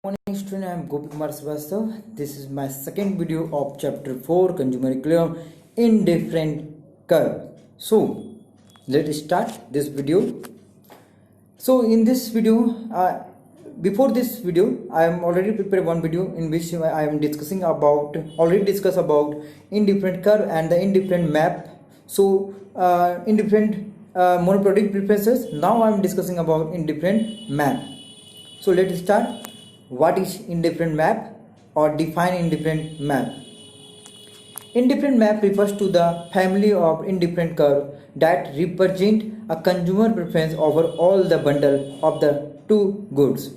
Morning student, I am Gopi Kumar Srivastav. This is my second video of chapter 4 consumer equilibrium in different curve. So let's start this video. So in this video, before this video, I am already prepared one video in which I am discussing about indifferent curve and the indifferent map. So indifferent monopodic preferences. Now I am discussing about indifferent map. So let's start. What is indifferent map or define indifferent map? Indifferent map refers to the family of indifferent curve that represent a consumer preference over all the bundle of the two goods.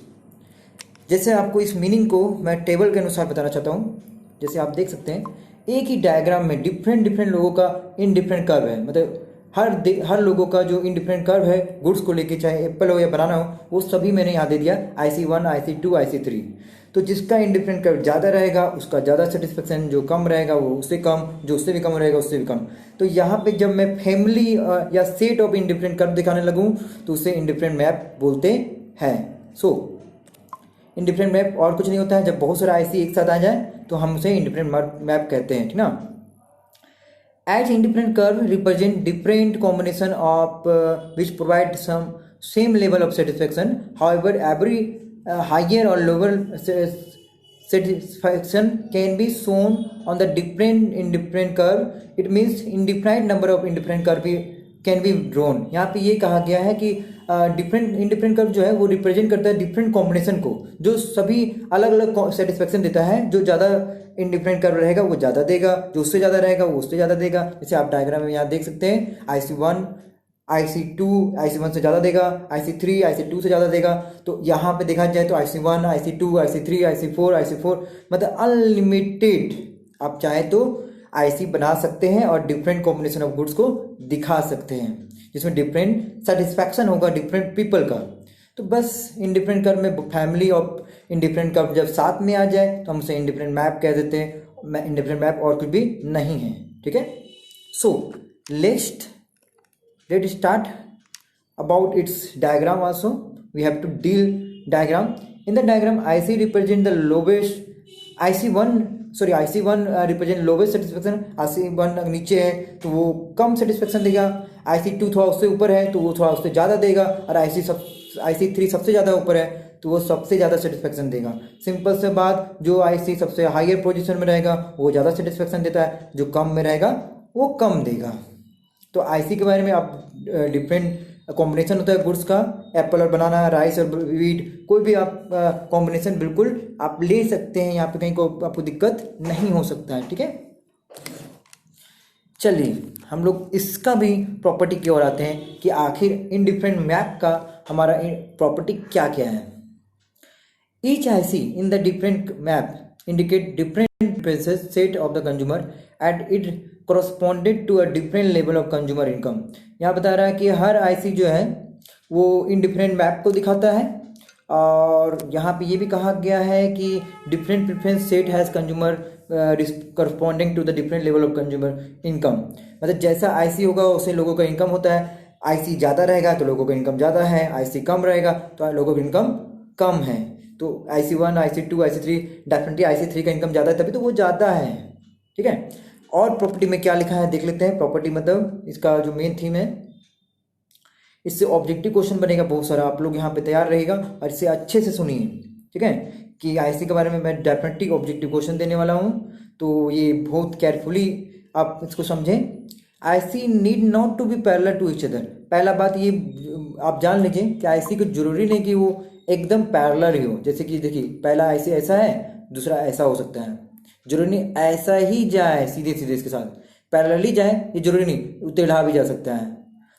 जैसे आपको इस meaning को मैं table के अनुसार बताना चाहता हूँ. जैसे आप देख सकते हैं एक ही डायग्राम में डिफरेंट लोगों का इनडिफरेंट कर्व है. मतलब हर लोगों का जो इंडिफरेंट कर्व है गुड्स को लेके, चाहे एप्पल हो या बनाना हो, वो सभी मैंने यहाँ दे दिया IC1, IC2, IC3. तो जिसका इंडिफरेंट कर्व ज़्यादा रहेगा उसका ज़्यादा सेटिस्फेक्शन, जो कम रहेगा वो उससे कम, जो उससे भी कम रहेगा उससे भी कम. तो यहाँ पे जब मैं फैमिली या सेट ऑफ इंडिफरेंट कर्व दिखाने लगूँ तो उसे इंडिफरेंट मैप बोलते हैं. सो इंडिफरेंट मैप और कुछ नहीं होता है. जब बहुत सारा IC एक साथ आ जाए तो हम उसे इंडिफरेंट मैप कहते हैं, ठीक ना. As indifferent curve represent different combination of which provide some same level of satisfaction. However, every higher or lower satisfaction can be shown on the different indifferent curve. It means indefinite number of indifferent curve can be drawn. यहाँ पे ये कहा गया है कि different indifferent curve जो है वो रिप्रेजेंट करता है डिफरेंट कॉम्बिनेशन को, जो सभी अलग अलग सेटिस्फेक्शन देता है. जो ज़्यादा इंडिफरेंट कर्व रहेगा वो ज़्यादा देगा, जो उससे ज़्यादा रहेगा वो उससे ज़्यादा देगा. जैसे आप डायग्राम में यहाँ देख सकते हैं IC1 IC2 IC1 से ज़्यादा देगा, IC3 IC2 से ज़्यादा देगा. तो यहाँ पे देखा जाए तो IC1 IC2 IC3 IC4 मतलब अनलिमिटेड आप चाहे तो IC बना सकते हैं और डिफरेंट कॉम्बिनेशन ऑफ गुड्स को दिखा सकते हैं जिसमें डिफरेंट सेटिस्फैक्शन होगा डिफरेंट पीपल का. तो बस इंडिफरेंट कर्व में फैमिली ऑफ इंडिफरेंट कर्व जब साथ में आ जाए तो हम उसे इंडिफरेंट मैप कह देते हैं. इंडिफरेंट मैप और कुछ भी नहीं है, ठीक है. So let start about its diagram. Also we have to deal diagram. In the diagram IC represent the lowest, IC1 represent lowest satisfaction. IC1 नीचे है तो वो कम सेटिस्फेक्शन देगा. IC2 थोड़ा उससे ऊपर है तो वो थोड़ा उससे ज़्यादा देगा. और IC3 सबसे ज़्यादा ऊपर है तो वो सबसे ज़्यादा सेटिस्फेक्शन देगा. सिंपल से बात, जो IC सबसे हायर पोजीशन में रहेगा वो ज़्यादा सेटिस्फेक्शन देता है, जो कम में रहेगा वो कम देगा. तो IC के बारे में आप डिफरेंट कॉम्बिनेशन होता है गुड्स का, एप्पल और बनाना, राइस और वीट, कोई भी आप कॉम्बिनेशन बिल्कुल आप ले सकते हैं. यहाँ पे कहीं को आपको दिक्कत नहीं हो सकता है, ठीक है. चलिए हम लोग इसका भी प्रॉपर्टी की ओर आते हैं कि आखिर इंडिफरेंट मैप का हमारा प्रॉपर्टी क्या क्या है. Each IC in the different map indicate different preferences set of the consumer and it corresponded to a different level of consumer income. यहाँ बता रहा है कि हर IC जो है वो इंडिफरेंट मैप को दिखाता है. और यहाँ पे ये भी कहा गया है कि different preference set has consumer corresponding to the different level of consumer income. मतलब जैसा IC होगा उससे लोगों का इनकम होता है. IC ज़्यादा रहेगा तो लोगों का इनकम ज़्यादा है, IC कम रहेगा तो लोगों का इनकम कम है. तो IC1 IC2 IC3 definitely IC3 का इनकम ज़्यादा है तभी तो वो ज़्यादा है, ठीक है. और प्रॉपर्टी में क्या लिखा है देख लेते हैं. प्रॉपर्टी मतलब इसका जो मेन थीम है, इससे ऑब्जेक्टिव क्वेश्चन बनेगा बहुत सारा. आप लोग यहाँ पे तैयार रहेगा और इसे अच्छे से सुनिए, ठीक है. कि IC के बारे में मैं डेफिनेटली ऑब्जेक्टिव क्वेश्चन देने वाला हूँ, तो ये बहुत केयरफुली आप इसको समझें. IC need not to be parallel to each other. पहला बात ये आप जान लीजिए कि IC को जरूरी नहीं कि वो एकदम पैरेलल ही हो. जैसे कि देखिए पहला IC ऐसा है, दूसरा ऐसा हो सकता है. जरूरी नहीं ऐसा ही जाए सीधे इसके साथ, पैरेलली जाए ये जरूरी नहीं. टेढ़ा भी जा सकता है,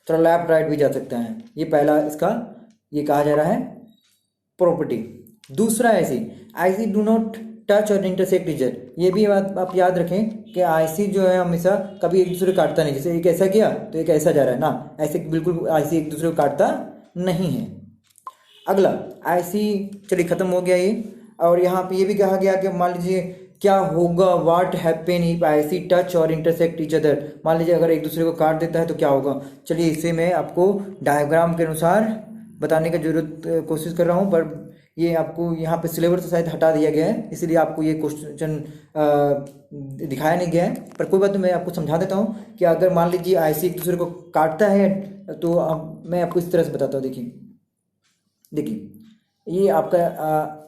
थोड़ा लेफ्ट राइट भी जा सकता है. ये पहला इसका ये कहा जा रहा है प्रॉपर्टी. दूसरा IC डू नॉट टच और इंटरसेक्ट इच अदर. ये भी बात आप याद रखें कि IC जो है हमेशा कभी एक दूसरे को काटता नहीं. जैसे एक ऐसा किया तो एक ऐसा जा रहा है ना, ऐसे बिल्कुल IC एक दूसरे को काटता नहीं है. अगला IC चलिए खत्म हो गया ये. और यहाँ पे ये भी कहा गया कि मान लीजिए क्या होगा, what happen if IC touch और इंटरसेक्ट ईच अदर. मान लीजिए अगर एक दूसरे को काट देता है तो क्या होगा. चलिए इसे मैं आपको डायग्राम के अनुसार बताने का कोशिश कर रहा हूँ, पर ये आपको यहाँ पे सिलेबस से शायद हटा दिया गया है, इसलिए आपको ये क्वेश्चन दिखाया नहीं गया है। पर कोई बात नहीं, मैं आपको समझा देता हूँ कि अगर मान लीजिए आईसी एक दूसरे को काटता है तो अब मैं आपको इस तरह से बताता हूँ। देखिए ये आपका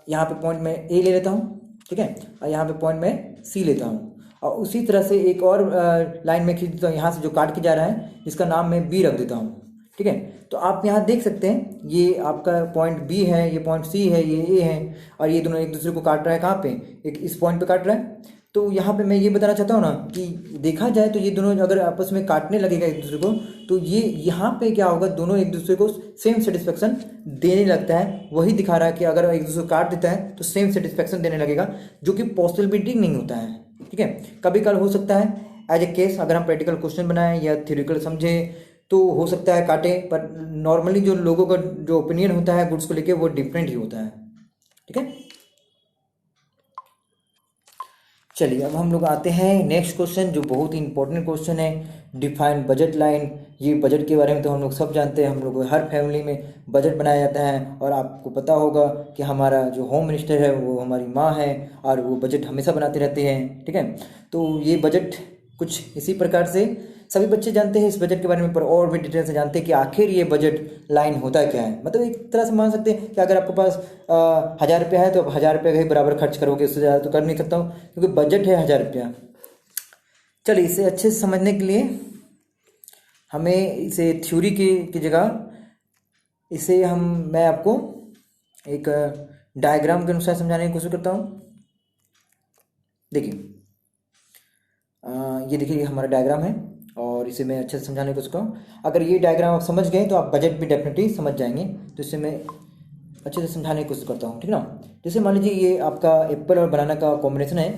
यहाँ पे पॉइंट मैं ए ले लेता हूँ, ठीक है, और यहाँ पे पॉइंट मैं सी लेता हूँ, और उसी तरह से एक और लाइन में खींच देता हूँ यहाँ से जो काट के जा रहा है, जिसका नाम मैं बी रख देता हूँ, ठीक है। तो आप यहाँ देख सकते हैं ये आपका पॉइंट बी है, ये पॉइंट सी है, ये ए है, और ये दोनों एक दूसरे को काट रहा है। कहाँ पे? एक इस पॉइंट पे काट रहा है। तो यहाँ पे मैं ये बताना चाहता हूँ ना कि देखा जाए तो ये दोनों अगर आपस में काटने लगेगा एक दूसरे को, तो ये यहाँ पे क्या होगा, दोनों एक दूसरे को सेम सेटिस्फेक्शन देने लगता है। वही दिखा रहा है कि अगर एक दूसरे को काट देता है तो सेम सेटिस्फेक्शन देने लगेगा, जो कि पॉसिबिलिटी नहीं होता है, ठीक है। कभी कल हो सकता है एज ए केस, अगर हम प्रैक्टिकल क्वेश्चन बनाएं या थ्योरिटिकल समझें तो हो सकता है काटे, पर नॉर्मली जो लोगों का जो ओपिनियन होता है गुड्स को लेके वो डिफरेंट ही होता है, ठीक है। चलिए अब हम लोग आते हैं नेक्स्ट क्वेश्चन, जो बहुत ही इंपॉर्टेंट क्वेश्चन है, डिफाइन बजट लाइन। ये बजट के बारे में तो हम लोग सब जानते हैं, हम लोग हर फैमिली में बजट बनाया जाता है, और आपको पता होगा कि हमारा जो होम मिनिस्टर है वो हमारी माँ है, और वो बजट हमेशा बनाते रहते हैं, ठीक है। तो ये बजट कुछ इसी प्रकार से सभी बच्चे जानते हैं इस बजट के बारे में, पर और भी डिटेल से जानते हैं कि आखिर ये बजट लाइन होता क्या है। मतलब एक तरह से मान सकते हैं कि अगर आपके पास 1000 रुपया है तो आप 1000 रुपये का ही बराबर खर्च करोगे, उससे ज़्यादा तो कर नहीं सकता हूँ, क्योंकि बजट है 1000 रुपया। चलिए इसे अच्छे से समझने के लिए हमें इसे थ्योरी की जगह इसे मैं आपको एक डायग्राम के अनुसार समझाने की कोशिश करता हूँ। देखिए ये देखिए हमारा डायग्राम है, और इसे मैं अच्छे से समझाने की कोशिश करूँ। अगर ये डायग्राम आप समझ गए तो आप बजट भी डेफिनेटली समझ जाएंगे। तो इसे मैं अच्छे से समझाने की कोशिश करता हूँ, ठीक ना। जैसे मान लीजिए ये आपका एप्पल और बनाना का कॉम्बिनेशन है।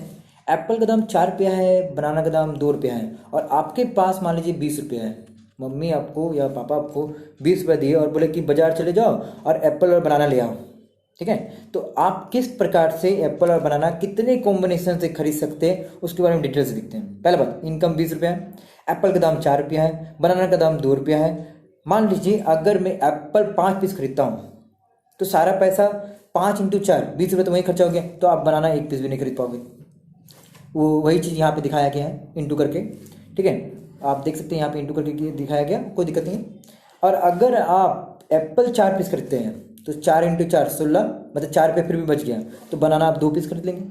एप्पल का दाम 4 रुपया है, बनाना का दाम 2 रुपया है, और आपके पास मान लीजिए 20 रुपया है। मम्मी आपको या पापा आपको 20 रुपया दिए और बोले कि बाजार चले जाओ और एप्पल और बनाना ले आओ, ठीक है। तो आप किस प्रकार से एप्पल और बनाना कितने कॉम्बिनेशन से खरीद सकते हैं उसके बारे में डिटेल से देखते हैं। पहला बात, इनकम 20 रुपया है, एप्पल का दाम 4 रुपया है, बनाना का दाम 2 रुपया है। मान लीजिए अगर मैं एप्पल 5 पीस खरीदता हूँ तो सारा पैसा 5 × 4 20 रुपये तो वहीं खर्चा हो गया, तो आप बनाना 1 पीस भी नहीं खरीद पाओगे। वो वही चीज़ यहाँ पे दिखाया गया है इंटू करके, ठीक है। आप देख सकते हैं यहाँ पे इंटू करके दिखाया गया, कोई दिक्कत नहीं है। और अगर आप एप्पल 4 पीस खरीदते हैं तो 4 × 4 16, मतलब 4 रुपये फिर भी बच गया, तो बनाना आप 2 पीस खरीद लेंगे,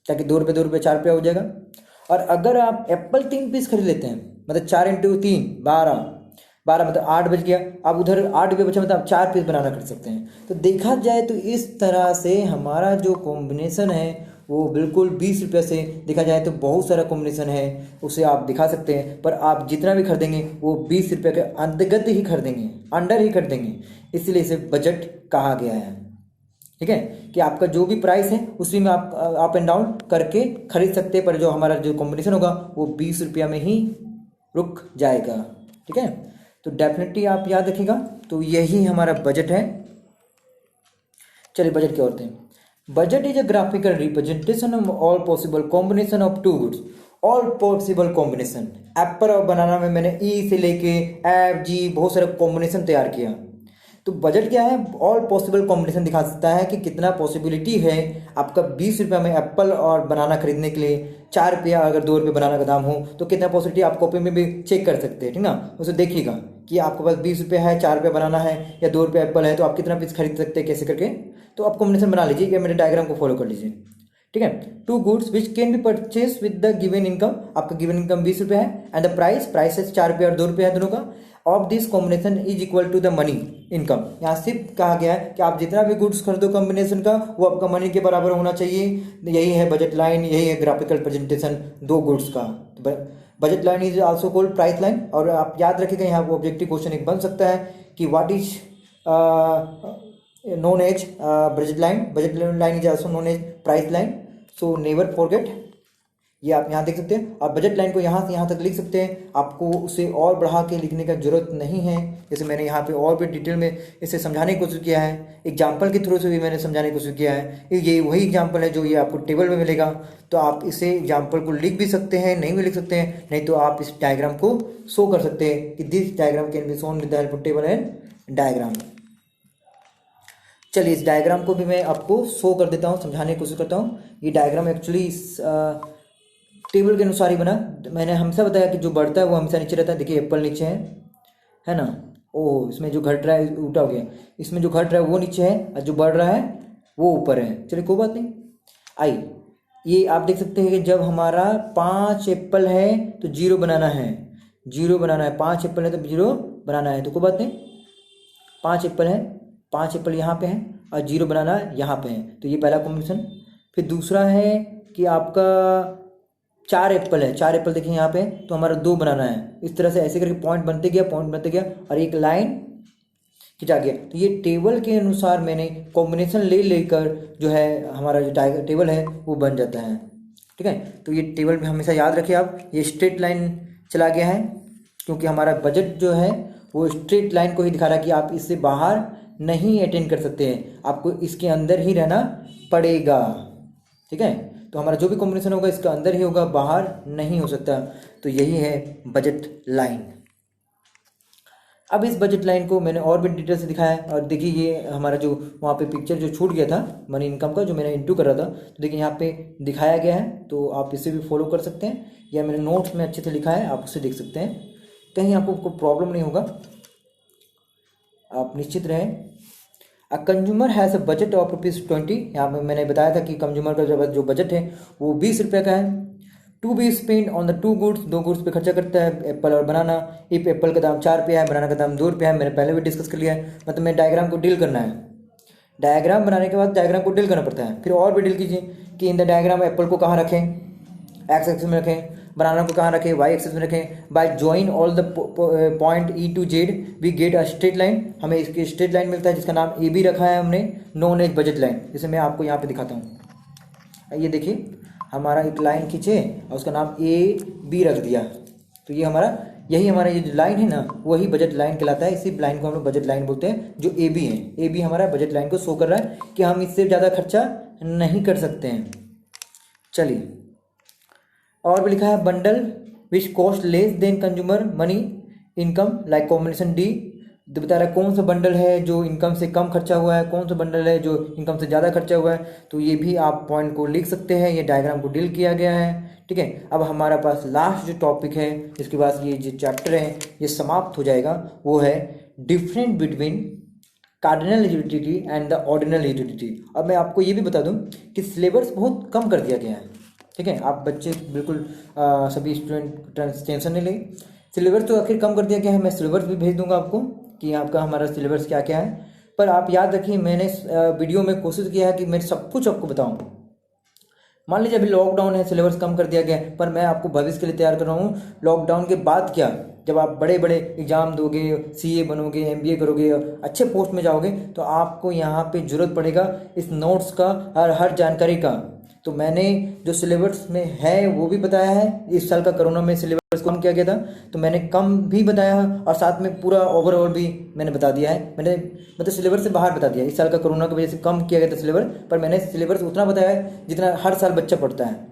ताकि 2 रुपये 2 रुपये 4 रुपया हो जाएगा। और अगर आप एप्पल 3 पीस खरीद लेते हैं, मतलब 4 × 3 12 मतलब 8 बच गया, अब उधर 8 रुपये बचा, मतलब आप 4 पीस बनाना खरीद सकते हैं। तो देखा जाए तो इस तरह से हमारा जो कॉम्बिनेशन है वो बिल्कुल 20 रुपये से, देखा जाए तो बहुत सारा कॉम्बिनेशन है, उसे आप दिखा सकते हैं, पर आप जितना भी खरीदेंगे वो 20 रुपये के अंतर्गत ही खरीदेंगे, अंडर ही खरीदेंगे, इसलिए इसे बजट कहा गया है, ठीक है। कि आपका जो भी प्राइस है उसी में आप अप एंड डाउन करके खरीद सकते हैं, पर जो हमारा जो कॉम्बिनेशन होगा वो 20 रुपया में ही रुक जाएगा, ठीक है। तो डेफिनेटली आप याद रखिएगा। तो यही हमारा बजट है। चलिए बजट क्या होते हैं। Budget is a graphical representation of all possible combination of two goods, all possible combination. Apple और बनाना में मैंने ई से लेके एफ जी बहुत सारे कॉम्बिनेशन तैयार किया। तो बजट क्या है, ऑल पॉसिबल कॉम्बिनेशन दिखा सकता है कि कितना पॉसिबिलिटी है आपका 20 रुपये में एप्पल और बनाना खरीदने के लिए। 4 रुपया अगर 2 रुपये बनाना का दाम हो तो कितना पॉसिबिलिटी आप कॉपी में भी चेक कर सकते हैं, ठीक ना। उसे देखिएगा कि आपके पास 20 रुपये है, 4 रुपये बनाना है या 2 रुपये एप्पल है, तो आप कितना पीस खरीद सकते हैं कैसे करके। तो आप कॉम्बिनेशन बना लीजिए, मेरे डायग्राम को फॉलो कर लीजिए, ठीक है। 2 goods which can be purchase with the given income. आपका गिवन इनकम 20 रुपये है, एंड द प्राइस है 4 रुपये और 2 रुपये है दोनों का। Of this combination is equal to the money income. यहाँ सिर्फ कहा गया है कि आप जितना भी गुड्स खरीदो कॉम्बिनेशन का वो आपका मनी के बराबर होना चाहिए। यही है बजट लाइन, यही है ग्राफिकल प्रेजेंटेशन 2 गुड्स का। Budget line is also called price line. और आप याद रखिएगा यहाँ ऑब्जेक्टिव क्वेश्चन एक बन सकता है कि what is known as budget line is also known as price line, so never forget। ये आप यहाँ देख सकते हैं। और बजट लाइन को यहाँ से यहाँ तक लिख सकते हैं, आपको उसे और बढ़ा के लिखने का जरूरत नहीं है। जैसे मैंने यहाँ पे और भी डिटेल में इसे समझाने की कोशिश किया है, एग्जाम्पल के थ्रू से भी मैंने समझाने की कोशिश किया है। ये वही एग्जाम्पल है जो ये आपको टेबल में मिलेगा। तो आप इसे एग्जाम्पल को लिख भी सकते हैं, नहीं भी लिख सकते हैं, नहीं तो आप इस डायग्राम को शो कर सकते हैं कि this diagram can be shown with the help of table and diagram. चलिए इस डायग्राम को भी मैं आपको शो कर देता हूँ, समझाने की कोशिश करता हूँ। ये डायग्राम एक्चुअली इस टेबल के अनुसार ही बना। मैंने हमेशा बताया कि जो बढ़ता है वो हमेशा नीचे रहता है। देखिए एप्पल नीचे है ना। ओह, इसमें जो घट रहा है उल्टा हो गया, इसमें जो घट रहा है वो नीचे है और जो बढ़ रहा है वो ऊपर है। चलिए कोई बात नहीं। आई ये आप देख सकते हैं कि जब हमारा 5 एप्पल है तो 0 बनाना है, 0 बनाना है। 5 एप्पल है तो 0 बनाना है, तो कोई बात नहीं। 5 एप्पल है, 5 एप्पल यहाँ पे है और 0 बनाना यहाँ पे है, तो ये पहला कॉम्बिनेशन। फिर दूसरा है कि आपका 4 एप्पल है, 4 एप्पल देखिए यहाँ पे, तो हमारा 2 बनाना है। इस तरह से ऐसे करके पॉइंट बनते गया, पॉइंट बनते गया और एक लाइन खिंचा गया। तो ये टेबल के अनुसार मैंने कॉम्बिनेशन ले लेकर जो है हमारा जो टेबल है वो बन जाता है। ठीक है, तो ये टेबल में हमेशा याद रखिए आप, ये स्ट्रेट लाइन चला गया है क्योंकि हमारा बजट जो है वो स्ट्रेट लाइन को ही दिखा रहा है कि आप इससे बाहर नहीं अटेंड कर सकते हैं, आपको इसके अंदर ही रहना पड़ेगा। ठीक है, तो हमारा जो भी कॉम्बिनेशन होगा इसका अंदर ही होगा, बाहर नहीं हो सकता। तो यही है बजट लाइन। अब इस बजट लाइन को मैंने और भी डिटेल से दिखाया है। और देखिए ये हमारा जो वहाँ पे पिक्चर जो छूट गया था मनी इनकम का, जो मैंने इंटू कर रहा था, तो देखिए यहाँ पे दिखाया गया है, तो आप इसे भी फॉलो कर सकते हैं, या मैंने नोट्स में अच्छे से लिखा है, आप उसे देख सकते हैं। कहीं आपको कोई प्रॉब्लम नहीं होगा, आप निश्चित रहें। A consumer has a budget of ₹20। यहाँ पे मैंने बताया था कि कंज्यूमर का जो बजट है वो 20 रुपये का है। To be spend on the 2 goods, 2 goods पे खर्चा करता है, एप्पल और बनाना। इफ एप्पल का दाम 4 रुपया है, बनाना का दाम 2 रुपया है, मैंने पहले भी डिस्कस कर लिया है। मतलब मैं डायग्राम को डील करना है, डायग्राम बनाने के बाद डायग्राम को डील करना पड़ता है। फिर और भी डील कीजिए कि इन द डायग्राम एप्पल को कहाँ रखें, एक्स एक्सिस में रखें, बनाना को कहाँ रखें, वाई एक्सिस में रखें। By join all the point E to Z we get a straight line, हमें इसकी स्ट्रेट लाइन मिलता है जिसका नाम ए बी रखा है हमने, नोन एज बजट लाइन। जैसे मैं आपको यहाँ पे दिखाता हूँ, ये देखिए हमारा एक लाइन खींचे और उसका नाम ए बी रख दिया, तो ये हमारा यही हमारा ये जो लाइन है ना वही बजट लाइन कहलाता है। इसी लाइन को हम लोग बजट लाइन बोलते हैं, जो ए बी है। ए बी हमारा बजट लाइन को शो कर रहा है कि हम इससे ज़्यादा खर्चा नहीं कर सकते हैं। चलिए और भी लिखा है bundle which cost less than consumer money income like combination D. तो बता रहा है कौन सा बंडल है जो इनकम से कम खर्चा हुआ है, कौन सा बंडल है जो इनकम से ज़्यादा खर्चा हुआ है। तो ये भी आप पॉइंट को लिख सकते हैं, ये डायग्राम को डील किया गया है। ठीक है, अब हमारा पास लास्ट जो टॉपिक है जिसके बाद ये जो चैप्टर है ये समाप्त हो जाएगा, वो है different between cardinal utility and the ordinal utility. अब मैं आपको ये भी बता दूं कि सिलेबस बहुत कम कर दिया गया है। ठीक है, आप बच्चे बिल्कुल सभी स्टूडेंट टेंशन नहीं लें, सिलेबस तो आखिर कम कर दिया गया है। मैं सिलेबस भी भेज दूंगा आपको कि आपका हमारा सिलेबस क्या क्या है। पर आप याद रखिए मैंने वीडियो में कोशिश किया है कि मैं सब कुछ आपको बताऊं। मान लीजिए अभी लॉकडाउन है, सिलेबस कम कर दिया गया है, पर मैं आपको भविष्य के लिए तैयार कर रहा हूँ। लॉकडाउन के बाद क्या, जब आप बड़े बड़े एग्जाम दोगे, सीए बनोगे, एमबीए करोगे, अच्छे पोस्ट में जाओगे, तो आपको यहाँ पे जरूरत पड़ेगा इस नोट्स का और हर जानकारी का। तो मैंने जो सिलेबस में है वो भी बताया है। इस साल का कोरोना में सिलेबस कम किया गया था, तो मैंने कम भी बताया और साथ में पूरा ओवरऑल भी मैंने बता दिया है। मैंने मतलब सिलेबस से बाहर बता दिया। इस साल का कोरोना की वजह से कम किया गया था सिलेबस, पर मैंने सिलेबस उतना बताया है जितना हर साल बच्चा पढ़ता है।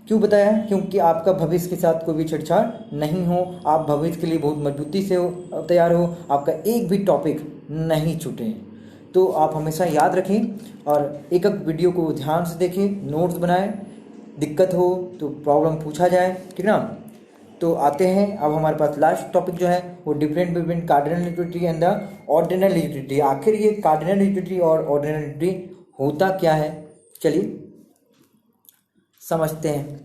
क्यों बताया है? क्योंकि आपका भविष्य के साथ कोई भी छेड़छाड़ नहीं हो, आप भविष्य के लिए बहुत मजबूती से तैयार हो, आपका एक भी टॉपिक नहीं छूटे। तो आप हमेशा याद रखें और एक एक वीडियो को ध्यान से देखें, नोट्स बनाएं, दिक्कत हो तो प्रॉब्लम पूछा जाए। ठीक ना। तो आते हैं अब हमारे पास लास्ट टॉपिक जो है वो different between cardinal utility and the ordinal utility. आखिर ये कार्डिनल यूटिलिटी और ऑर्डिनल यूटिलिटी होता क्या है, चलिए समझते हैं।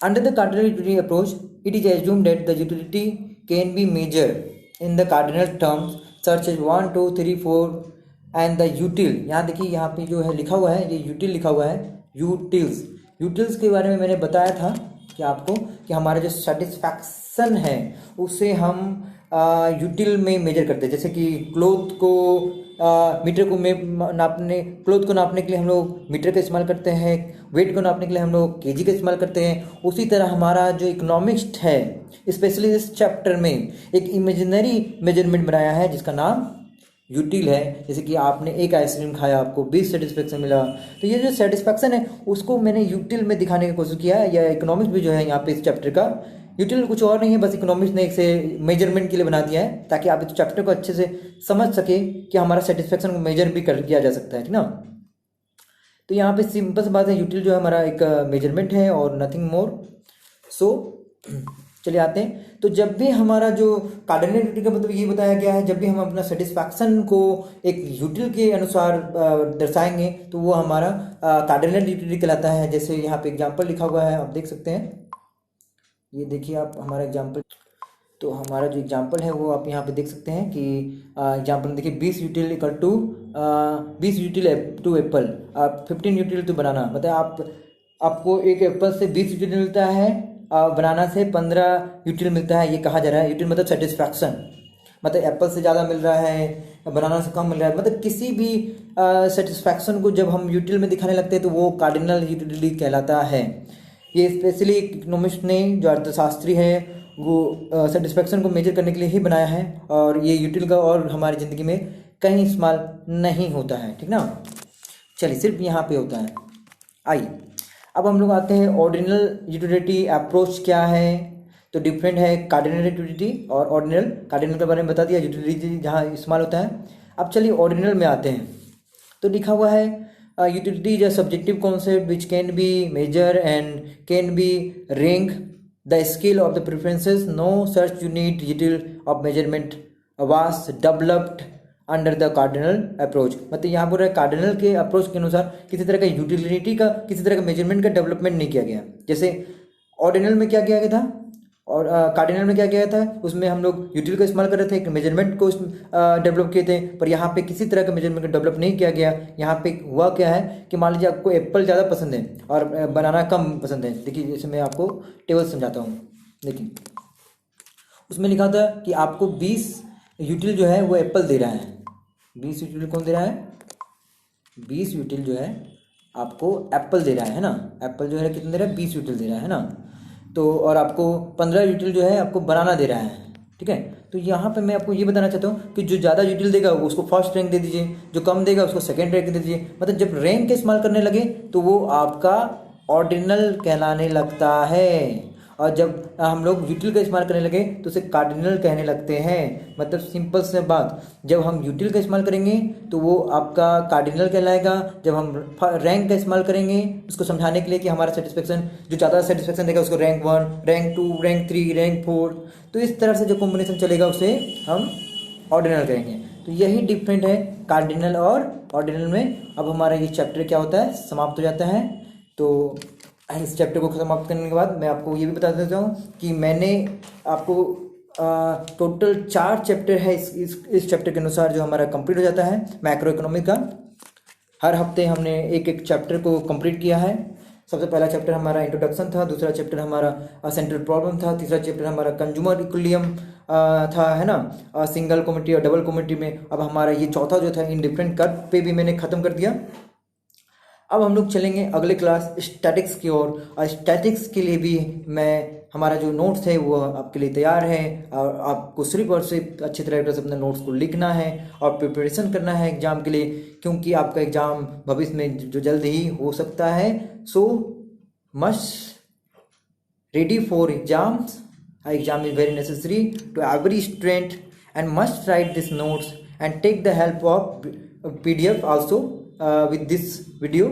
Under the cardinal utility approach it is assumed that the utility can be measured in the cardinal terms सर्च एज 1 2 3 4 एंड द यूटिल। यहाँ देखिए यहाँ पे जो है लिखा हुआ है, ये यूटिल लिखा हुआ है, यूटिल्स। यूटिल्स के बारे में मैंने बताया था कि आपको कि हमारा जो सेटिस्फैक्शन है उसे हम यूटिल में मेजर करते हैं। जैसे कि क्लोथ को मीटर को नापने, क्लोथ को नापने के लिए हम लोग मीटर का इस्तेमाल करते हैं, वेट को नापने के लिए हम लोग केजी का इस्तेमाल करते हैं। उसी तरह हमारा जो इकोनॉमिक्स है, स्पेशली इस चैप्टर में एक इमेजिनरी मेजरमेंट बनाया है जिसका नाम यूटिल है। जैसे कि आपने एक आइसक्रीम खाया, आपको 20 सेटिस्फेक्शन मिला, तो ये जो सेटिस्फेक्शन है उसको मैंने यूटिल में दिखाने की कोशिश किया है। या इकोनॉमिक्स भी जो है यहाँ पे इस चैप्टर का यूटिल कुछ और नहीं है, बस इकोनॉमिक्स ने इसे मेजरमेंट के लिए बना दिया है ताकि आप इस चैप्टर को अच्छे से समझ सके कि हमारा सेटिस्फेक्शन को मेजर भी कर किया जा सकता है, ठीक ना। तो यहाँ पे सिंपल सी बात है, यूटिल जो है हमारा एक मेजरमेंट है और नथिंग मोर। सो चलिए आते हैं। तो जब भी हमारा जो कार्डिनल यूटिल का मतलब ये बताया गया है, जब भी हम अपना सेटिस्फैक्शन को एक यूटिल के अनुसार दर्शाएंगे तो वो हमारा कार्डिनल यूटिल कहलाता है। जैसे यहाँ पे एग्जांपल लिखा हुआ है, आप देख सकते हैं, ये देखिए आप हमारा एग्जांपल। तो हमारा जो एग्जांपल है वो आप यहाँ पे देख सकते हैं कि एग्जांपल में देखिए 20 util equal to 20 util to apple, 15 util to banana. मतलब आपको एक एप्पल से 20 यूटिल मिलता है, बनाना से 15 यूटिल मिलता है, ये कहा जा रहा है। यूटिल मतलब सेटिस्फैक्शन, मतलब एप्पल से ज़्यादा मिल रहा है, बनाना से कम मिल रहा है, मतलब किसी भी सेटिस्फैक्शन को जब हम यूटिल में दिखाने लगते हैं तो वो कार्डिनल यूटिलिटी कहलाता है। ये स्पेशली इकोनॉमिस्ट ने, जो अर्थशास्त्री है, वो सेटिस्फैक्शन को मेजर करने के लिए ही बनाया है, और ये यूटिल का और हमारी ज़िंदगी में कहीं इस्तेमाल नहीं होता है, ठीक ना। चलिए सिर्फ यहाँ पे होता है। आइए अब हम लोग आते हैं ऑर्डिनल यूटिलिटी अप्रोच क्या है। तो डिफरेंट है कार्डिनल यूटिलिटी और ऑर्डिनल। कार्डिनल के बारे में बता दिया, यूटिलिटी जहाँ इस्तेमाल होता है। अब चलिए ऑर्डिनल में आते हैं। तो लिखा हुआ है utility is a subjective concept which can be measured and can be rank the scale of the preferences. No such unit util of measurement was developed under the cardinal approach. मतलब यहाँ पर कार्डिनल के approach के अनुसार किसी तरह का utility का, किसी तरह का मेजरमेंट का डेवलपमेंट नहीं किया गया। जैसे ऑर्डिनल में क्या किया गया था और कार्डिनल में क्या किया था, उसमें हम लोग यूटिल का इस्तेमाल कर रहे थे, एक मेजरमेंट को डेवलप किए थे। पर यहाँ पे किसी तरह का मेजरमेंट को डेवलप नहीं किया गया। यहाँ पे हुआ क्या है कि मान लीजिए आपको एप्पल ज़्यादा पसंद है और बनाना कम पसंद है। देखिए जैसे मैं आपको टेबल समझाता हूँ। देखिए उसमें लिखा था कि आपको 20 यूटिल जो है वो एप्पल दे रहा है। 20 यूटिल कौन दे रहा है? 20 यूटिल जो है आपको एप्पल दे रहा है ना। एप्पल जो है कितना दे रहा है? 20 यूटिल दे रहा है ना। तो और आपको 15 यूटिल जो है आपको बनाना दे रहा है, ठीक है। तो यहाँ पे मैं आपको ये बताना चाहता हूँ कि जो ज़्यादा यूटिल देगा उसको फर्स्ट रैंक दे दीजिए, जो कम देगा उसको सेकंड रैंक दे दीजिए। मतलब जब रैंक का इस्तेमाल करने लगे तो वो आपका ऑर्डिनल कहलाने लगता है, और जब हम लोग यूटिल का इस्तेमाल करने लगे तो उसे कार्डिनल कहने लगते हैं। मतलब सिंपल से बात, जब हम यूटिल का इस्तेमाल करेंगे तो वो आपका कार्डिनल कहलाएगा। जब हम रैंक का इस्तेमाल करेंगे उसको समझाने के लिए कि हमारा सेटिस्फेक्शन, जो ज़्यादा सेटिस्फेक्शन देगा उसको रैंक 1, रैंक 2, रैंक 3, रैंक 4, तो इस तरह से जो कॉम्बिनेशन चलेगा उसे हम ऑर्डिनल कहेंगे। तो यही डिफरेंट है कार्डिनल और ऑर्डिनल में। अब हमारा ये चैप्टर क्या होता है, समाप्त हो जाता है। तो इस चैप्टर को समाप्त करने के बाद मैं आपको ये भी बता देता हूँ कि मैंने आपको टोटल 4 चैप्टर है इस चैप्टर के अनुसार जो हमारा कंप्लीट हो जाता है मैक्रो इकोनॉमी का। हर हफ्ते हमने एक एक चैप्टर को कंप्लीट किया है। सबसे पहला चैप्टर हमारा इंट्रोडक्शन था, दूसरा चैप्टर हमारा सेंट्रल प्रॉब्लम था, तीसरा चैप्टर हमारा कंज्यूमर इक्विलिब्रियम था, है ना, सिंगल कम्युनिटी और डबल कम्युनिटी में। अब हमारा ये चौथा जो था इंडिफरेंट कर्व पे भी मैंने ख़त्म कर दिया। अब हम लोग चलेंगे अगले क्लास स्टैटिक्स की ओर, और स्टैटिक्स के लिए भी हमारा जो नोट्स है वो आपके लिए तैयार है, और आपको सिर्फ और सिर्फ अच्छी तरह से अपने नोट्स को लिखना है और प्रिपरेशन करना है एग्जाम के लिए, क्योंकि आपका एग्जाम भविष्य में जो जल्द ही हो सकता है। So must ready for exams. Exam is very necessary to every student and must write this notes and take the help of PDF also with this video.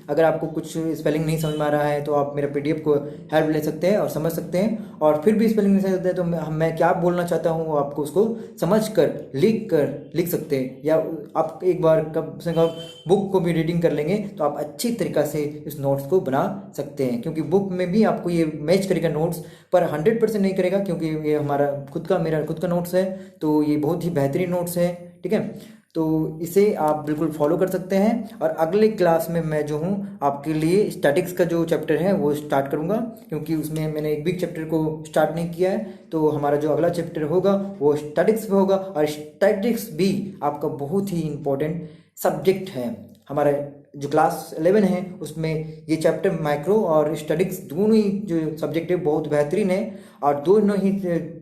अगर आपको कुछ स्पेलिंग नहीं समझ में आ रहा है तो आप मेरा PDF को हेल्प ले सकते हैं और समझ सकते हैं, और फिर भी स्पेलिंग नहीं समझ सकते हैं तो मैं क्या बोलना चाहता हूँ वो आपको उसको समझ कर लिख सकते हैं, या आप एक बार कम से कम बुक को भी रीडिंग कर लेंगे तो आप अच्छी तरीक़ा से इस नोट्स को बना सकते हैं। क्योंकि बुक में भी आपको ये मैच करेगा नोट्स, पर 100% नहीं करेगा, क्योंकि ये हमारा मेरा खुद का नोट्स है, तो ये बहुत ही बेहतरीन नोट्स है, ठीक है। तो इसे आप बिल्कुल फॉलो कर सकते हैं। और अगले क्लास में मैं जो हूँ आपके लिए स्टैटिक्स का जो चैप्टर है वो स्टार्ट करूँगा, क्योंकि उसमें मैंने एक भी चैप्टर को स्टार्ट नहीं किया है। तो हमारा जो अगला चैप्टर होगा वो स्टैटिक्स पे होगा, और स्टैटिक्स भी आपका बहुत ही इम्पोर्टेंट सब्जेक्ट है। हमारा जो क्लास 11 है उसमें ये चैप्टर माइक्रो और स्टैटिक्स दोनों ही जो सब्जेक्ट है बहुत बेहतरीन है, और दोनों ही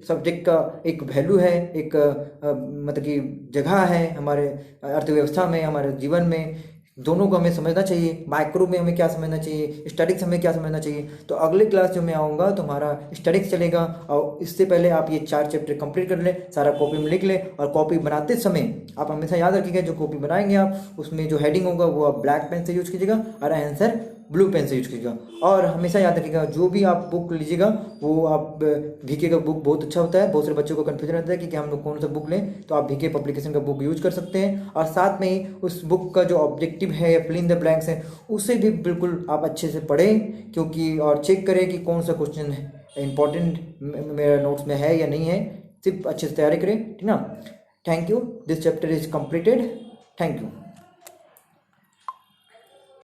सब्जेक्ट का एक वैल्यू है, एक मतलब कि जगह है हमारे अर्थव्यवस्था में, हमारे जीवन में, दोनों को हमें समझना चाहिए। माइक्रो में हमें क्या समझना चाहिए, स्टैटिक्स हमें क्या समझना चाहिए। तो अगले क्लास जो मैं आऊँगा तो हमारा स्टैटिक्स चलेगा, और इससे पहले आप ये 4 चैप्टर कंप्लीट कर लें, सारा कॉपी में लिख लें। और कॉपी बनाते समय आप हमेशा याद रखिएगा, जो कॉपी बनाएंगे आप उसमें जो हेडिंग होगा वो आप ब्लैक पेन से यूज कीजिएगा और आंसर ब्लू पेन से यूज कीजिएगा। और हमेशा याद रखिएगा, जो भी आप बुक लीजिएगा वो आप वीके का बुक बहुत अच्छा होता है। बहुत सारे बच्चों को कन्फ्यूजन रहता है कि हम लोग कौन सा बुक लें, तो आप वीके पब्लिकेशन का बुक यूज कर सकते हैं। और साथ में ही उस बुक का जो ऑब्जेक्टिव है या फिल इन द ब्लैंक्स है उसे भी बिल्कुल आप अच्छे से पढ़ें, क्योंकि और चेक करें कि कौन सा क्वेश्चन इंपॉर्टेंट मेरा नोट्स में है या नहीं है। सिर्फ अच्छे से तैयारी करें, ठीक ना। Thank you, this chapter is completed. Thank you.